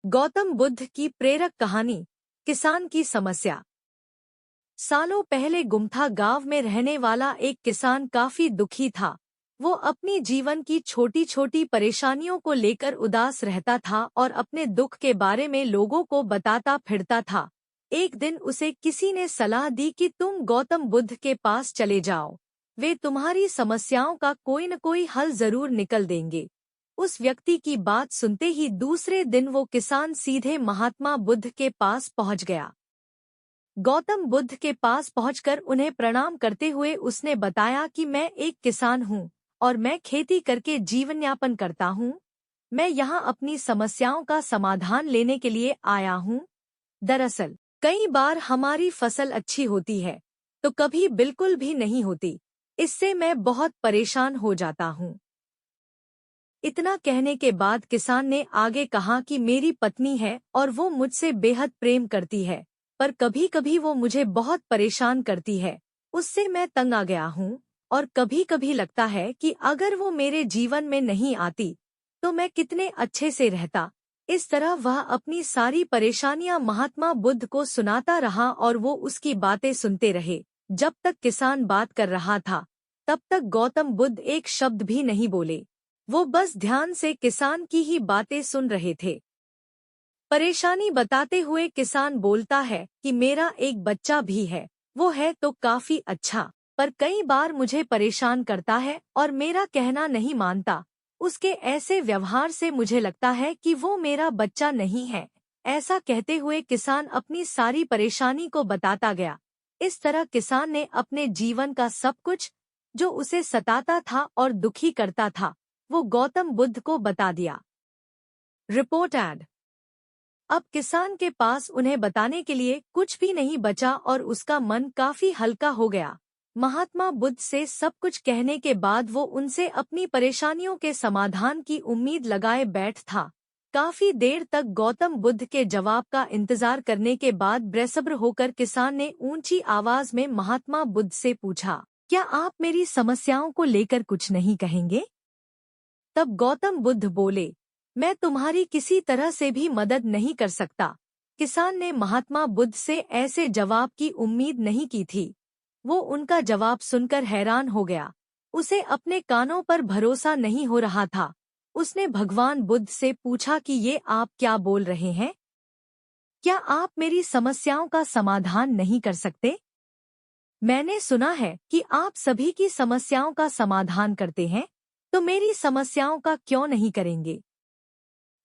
गौतम बुद्ध की प्रेरक कहानी। किसान की समस्या। सालों पहले गुमथा गांव में रहने वाला एक किसान काफी दुखी था। वो अपनी जीवन की छोटी छोटी परेशानियों को लेकर उदास रहता था और अपने दुख के बारे में लोगों को बताता फिरता था। एक दिन उसे किसी ने सलाह दी कि तुम गौतम बुद्ध के पास चले जाओ। वे तुम्हारी समस्याओं का कोई न कोई हल जरूर निकल देंगे। उस व्यक्ति की बात सुनते ही दूसरे दिन वो किसान सीधे महात्मा बुद्ध के पास पहुंच गया। गौतम बुद्ध के पास पहुंचकर उन्हें प्रणाम करते हुए उसने बताया कि मैं एक किसान हूं और मैं खेती करके जीवन यापन करता हूं। मैं यहाँ अपनी समस्याओं का समाधान लेने के लिए आया हूं। दरअसल कई बार हमारी फसल अच्छी होती है तो कभी बिल्कुल भी नहीं होती। इससे मैं बहुत परेशान हो जाता हूं। इतना कहने के बाद किसान ने आगे कहा कि मेरी पत्नी है और वो मुझसे बेहद प्रेम करती है, पर कभी कभी वो मुझे बहुत परेशान करती है। उससे मैं तंग आ गया हूँ और कभी कभी लगता है कि अगर वो मेरे जीवन में नहीं आती तो मैं कितने अच्छे से रहता। इस तरह वह अपनी सारी परेशानियां महात्मा बुद्ध को सुनाता रहा और वो उसकी बातें सुनते रहे। जब तक किसान बात कर रहा था तब तक गौतम बुद्ध एक शब्द भी नहीं बोले। वो बस ध्यान से किसान की ही बातें सुन रहे थे। परेशानी बताते हुए किसान बोलता है कि मेरा एक बच्चा भी है। वो है तो काफी अच्छा, पर कई बार मुझे परेशान करता है और मेरा कहना नहीं मानता। उसके ऐसे व्यवहार से मुझे लगता है कि वो मेरा बच्चा नहीं है। ऐसा कहते हुए किसान अपनी सारी परेशानी को बताता गया। इस तरह किसान ने अपने जीवन का सब कुछ, जो उसे सताता था और दुखी करता था, वो गौतम बुद्ध को बता दिया। Report add. अब किसान के पास उन्हें बताने के लिए कुछ भी नहीं बचा और उसका मन काफी हल्का हो गया। महात्मा बुद्ध से सब कुछ कहने के बाद वो उनसे अपनी परेशानियों के समाधान की उम्मीद लगाए बैठ था। काफी देर तक गौतम बुद्ध के जवाब का इंतजार करने के बाद बेसब्र होकर किसान ने ऊंची आवाज में महात्मा बुद्ध से पूछा, क्या आप मेरी समस्याओं को लेकर कुछ नहीं कहेंगे? तब गौतम बुद्ध बोले, मैं तुम्हारी किसी तरह से भी मदद नहीं कर सकता। किसान ने महात्मा बुद्ध से ऐसे जवाब की उम्मीद नहीं की थी। वो उनका जवाब सुनकर हैरान हो गया। उसे अपने कानों पर भरोसा नहीं हो रहा था। उसने भगवान बुद्ध से पूछा कि ये आप क्या बोल रहे हैं? क्या आप मेरी समस्याओं का समाधान नहीं कर सकते? मैंने सुना है कि आप सभी की समस्याओं का समाधान करते हैं, तो मेरी समस्याओं का क्यों नहीं करेंगे?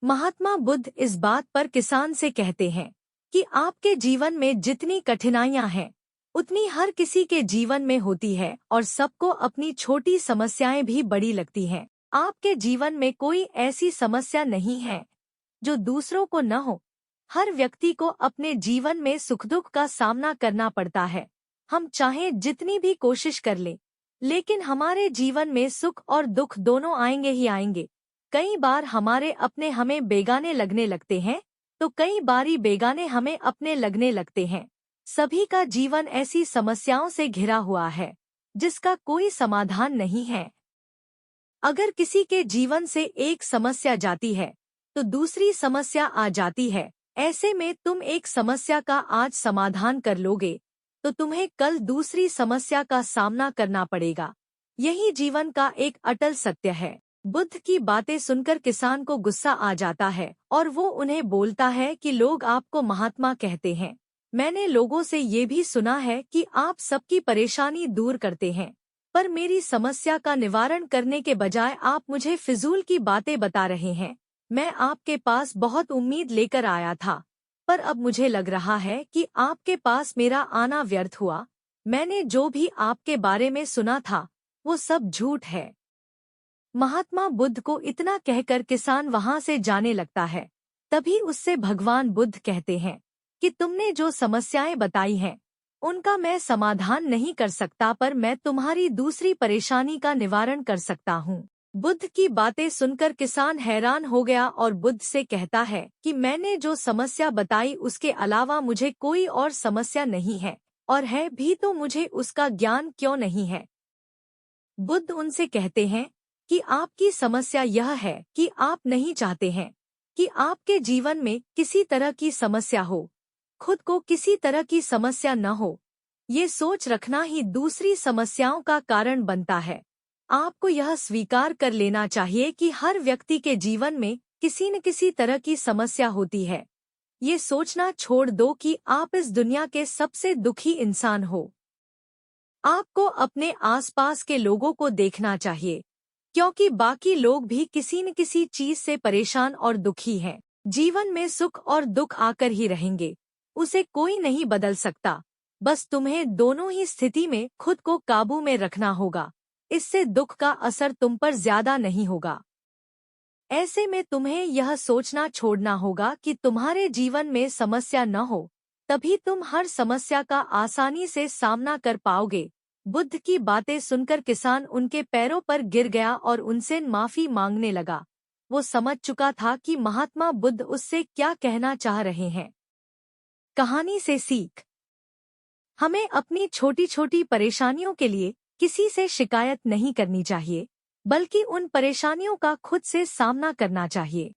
महात्मा बुद्ध इस बात पर किसान से कहते हैं कि आपके जीवन में जितनी कठिनाइयां हैं उतनी हर किसी के जीवन में होती है और सबको अपनी छोटी समस्याएं भी बड़ी लगती हैं। आपके जीवन में कोई ऐसी समस्या नहीं है जो दूसरों को न हो। हर व्यक्ति को अपने जीवन में सुख दुख का सामना करना पड़ता है। हम चाहें जितनी भी कोशिश कर लें, लेकिन हमारे जीवन में सुख और दुख दोनों आएंगे ही आएंगे। कई बार हमारे अपने हमें बेगाने लगने लगते हैं, तो कई बारी बेगाने हमें अपने लगने लगते हैं। सभी का जीवन ऐसी समस्याओं से घिरा हुआ है जिसका कोई समाधान नहीं है। अगर किसी के जीवन से एक समस्या जाती है तो दूसरी समस्या आ जाती है। ऐसे में तुम एक समस्या का आज समाधान कर लोगे तो तुम्हें कल दूसरी समस्या का सामना करना पड़ेगा। यही जीवन का एक अटल सत्य है। बुद्ध की बातें सुनकर किसान को गुस्सा आ जाता है और वो उन्हें बोलता है कि लोग आपको महात्मा कहते हैं। मैंने लोगों से ये भी सुना है कि आप सबकी परेशानी दूर करते हैं, पर मेरी समस्या का निवारण करने के बजाय आप मुझे फिजूल की बातें बता रहे हैं। मैं आपके पास बहुत उम्मीद लेकर आया था, पर अब मुझे लग रहा है कि आपके पास मेरा आना व्यर्थ हुआ। मैंने जो भी आपके बारे में सुना था वो सब झूठ है। महात्मा बुद्ध को इतना कहकर किसान वहां से जाने लगता है। तभी उससे भगवान बुद्ध कहते हैं कि तुमने जो समस्याएं बताई हैं उनका मैं समाधान नहीं कर सकता, पर मैं तुम्हारी दूसरी परेशानी का निवारण कर सकता हूँ। बुद्ध की बातें सुनकर किसान हैरान हो गया और बुद्ध से कहता है कि मैंने जो समस्या बताई उसके अलावा मुझे कोई और समस्या नहीं है, और है भी तो मुझे उसका ज्ञान क्यों नहीं है? बुद्ध उनसे कहते हैं कि आपकी समस्या यह है कि आप नहीं चाहते हैं कि आपके जीवन में किसी तरह की समस्या हो, खुद को किसी तरह की समस्या न हो, ये सोच रखना ही दूसरी समस्याओं का कारण बनता है। आपको यह स्वीकार कर लेना चाहिए कि हर व्यक्ति के जीवन में किसी न किसी तरह की समस्या होती है। ये सोचना छोड़ दो कि आप इस दुनिया के सबसे दुखी इंसान हो। आपको अपने आसपास के लोगों को देखना चाहिए, क्योंकि बाकी लोग भी किसी न किसी चीज से परेशान और दुखी हैं। जीवन में सुख और दुख आकर ही रहेंगे, उसे कोई नहीं बदल सकता। बस तुम्हें दोनों ही स्थिति में खुद को काबू में रखना होगा। इससे दुख का असर तुम पर ज्यादा नहीं होगा। ऐसे में तुम्हें यह सोचना छोड़ना होगा कि तुम्हारे जीवन में समस्या न हो, तभी तुम हर समस्या का आसानी से सामना कर पाओगे। बुद्ध की बातें सुनकर किसान उनके पैरों पर गिर गया और उनसे माफी मांगने लगा। वो समझ चुका था कि महात्मा बुद्ध उससे क्या कहना चाह रहे हैं। कहानी से सीख। हमें अपनी छोटी छोटी परेशानियों के लिए किसी से शिकायत नहीं करनी चाहिए, बल्कि उन परेशानियों का खुद से सामना करना चाहिए।